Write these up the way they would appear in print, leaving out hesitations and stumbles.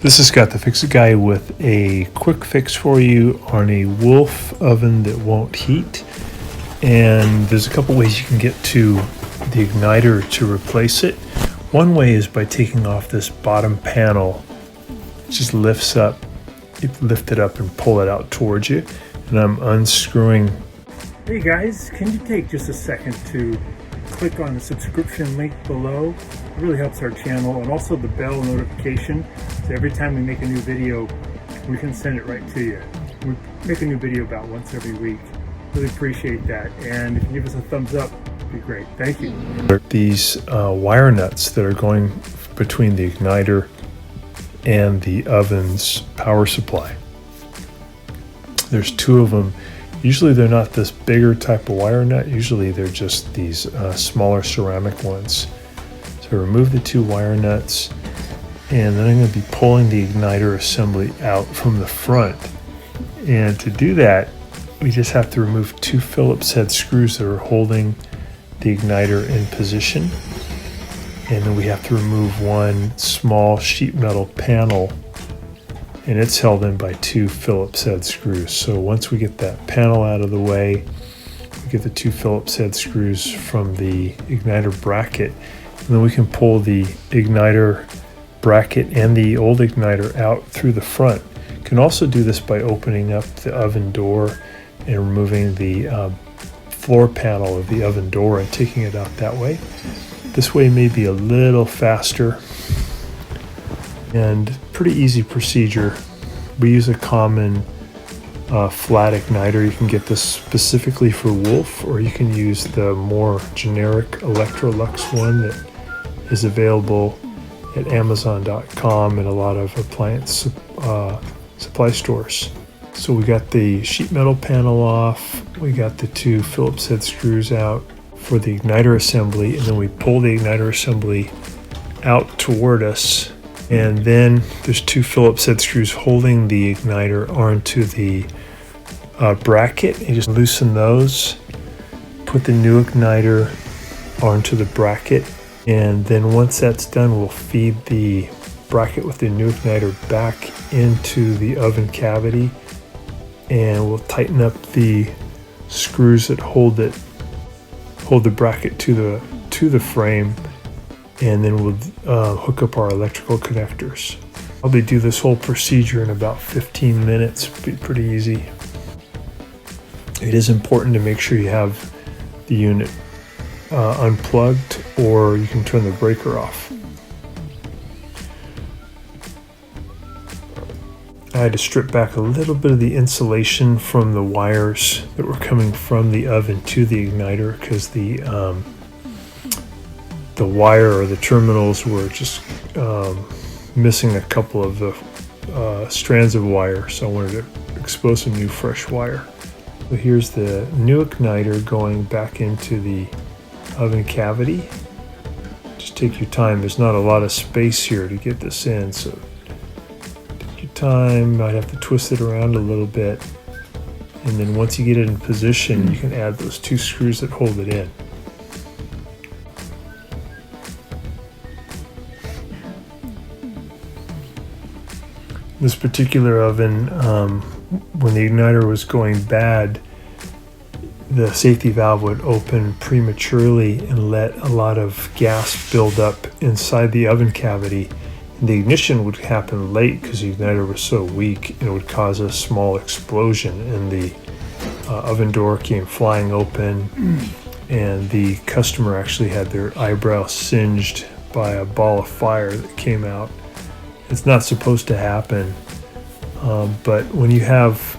This is Scott the Fix-It Guy with a quick fix for you on a Wolf oven that won't heat. And there's a couple ways you can get to the igniter to replace it. One way is by taking off this bottom panel. It just lifts up. You lift it up and pull it out towards you. And I'm unscrewing. Hey guys, can you take just a second to click on the subscription link below? It really helps our channel, and also the bell notification, so every time we make a new video we can send it right to you. We make a new video about once every week. Really appreciate that, and if you give us a thumbs up, it'd be great. Thank you. These wire nuts that are going between the igniter and the oven's power supply. There's two of them. Usually they're not this bigger type of wire nut. Usually they're just these smaller ceramic ones. So remove the two wire nuts, and then I'm going to be pulling the igniter assembly out from the front. And to do that, we just have to remove two Phillips head screws that are holding the igniter in position. And then we have to remove one small sheet metal panel, and it's held in by two Phillips head screws. So once we get that panel out of the way, we get the two Phillips head screws from the igniter bracket, and then we can pull the igniter bracket and the old igniter out through the front. You can also do this by opening up the oven door and removing the floor panel of the oven door and taking it out that way. This way may be a little faster and pretty easy procedure. We use a common flat igniter. You can get this specifically for Wolf, or you can use the more generic Electrolux one that is available at Amazon.com and a lot of appliance supply stores. So we got the sheet metal panel off, we got the two Phillips head screws out for the igniter assembly, and then we pull the igniter assembly out toward us. And then there's two Phillips head screws holding the igniter onto the bracket. You just loosen those, put the new igniter onto the bracket, and then once that's done, we'll feed the bracket with the new igniter back into the oven cavity, and we'll tighten up the screws that hold the bracket to the frame. And then we'll hook up our electrical connectors. Probably do this whole procedure in about 15 minutes. Be pretty easy. It is important to make sure you have the unit unplugged, or you can turn the breaker off. I had to strip back a little bit of the insulation from the wires that were coming from the oven to the igniter, because the wire or the terminals were just missing a couple of the strands of wire, so I wanted to expose some new fresh wire. So here's the new igniter going back into the oven cavity. Just take your time. There's not a lot of space here to get this in, so take your time. Might have to twist it around a little bit, and then once you get it in position, you can add those two screws that hold it in. This particular oven, when the igniter was going bad, the safety valve would open prematurely and let a lot of gas build up inside the oven cavity. And the ignition would happen late because the igniter was so weak, and it would cause a small explosion, and the oven door came flying open, and the customer actually had their eyebrow singed by a ball of fire that came out. It's not supposed to happen, but when you have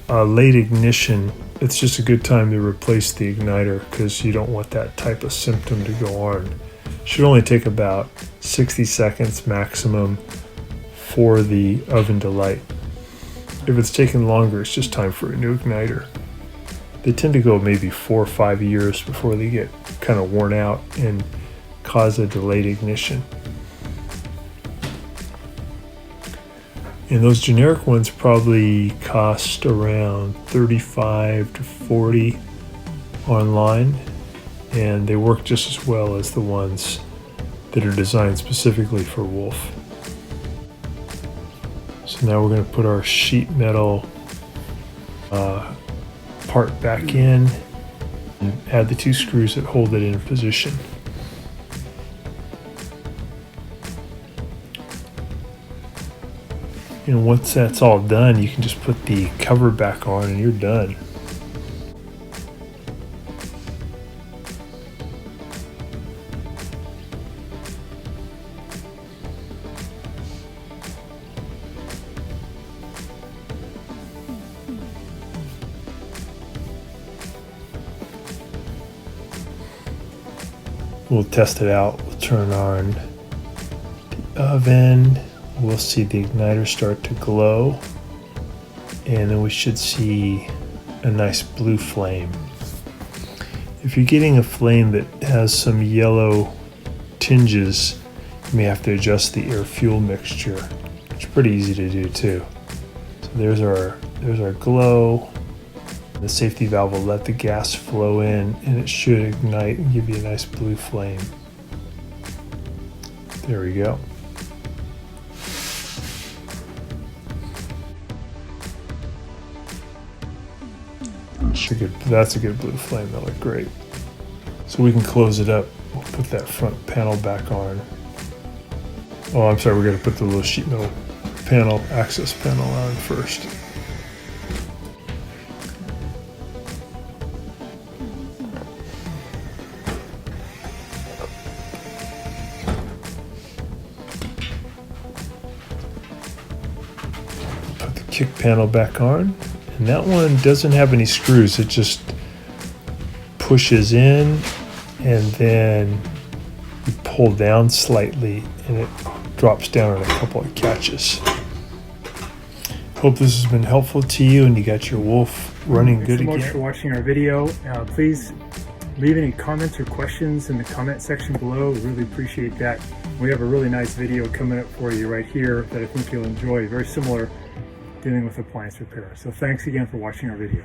a late ignition, it's just a good time to replace the igniter, because you don't want that type of symptom to go on. It should only take about 60 seconds maximum for the oven to light. If it's taking longer, it's just time for a new igniter. They tend to go maybe 4 or 5 years before they get kind of worn out and cause a delayed ignition. And those generic ones probably cost around $35 to $40 online, and they work just as well as the ones that are designed specifically for Wolf. So now we're going to put our sheet metal part back in and add the 2 screws that hold it in position. And once that's all done, you can just put the cover back on and you're done. We'll test it out. We'll turn on the oven. We'll see the igniter start to glow. And then we should see a nice blue flame. If you're getting a flame that has some yellow tinges, you may have to adjust the air-fuel mixture. It's pretty easy to do too. So there's our glow. The safety valve will let the gas flow in and it should ignite and give you a nice blue flame. There we go. That's a good blue flame. That looked great. So we can close it up. We'll put that front panel back on. Oh, I'm sorry. We're going to put the little sheet metal panel, access panel on first. Put the kick panel back on. And that one doesn't have any screws. It just pushes in and then you pull down slightly and it drops down on a couple of catches. Hope this has been helpful to you and you got your wolf running good again. Thanks so much for watching our video. Please leave any comments or questions in the comment section below. We really appreciate that. We have a really nice video coming up for you right here that I think you'll enjoy. Very similar, dealing with appliance repair. So thanks again for watching our video.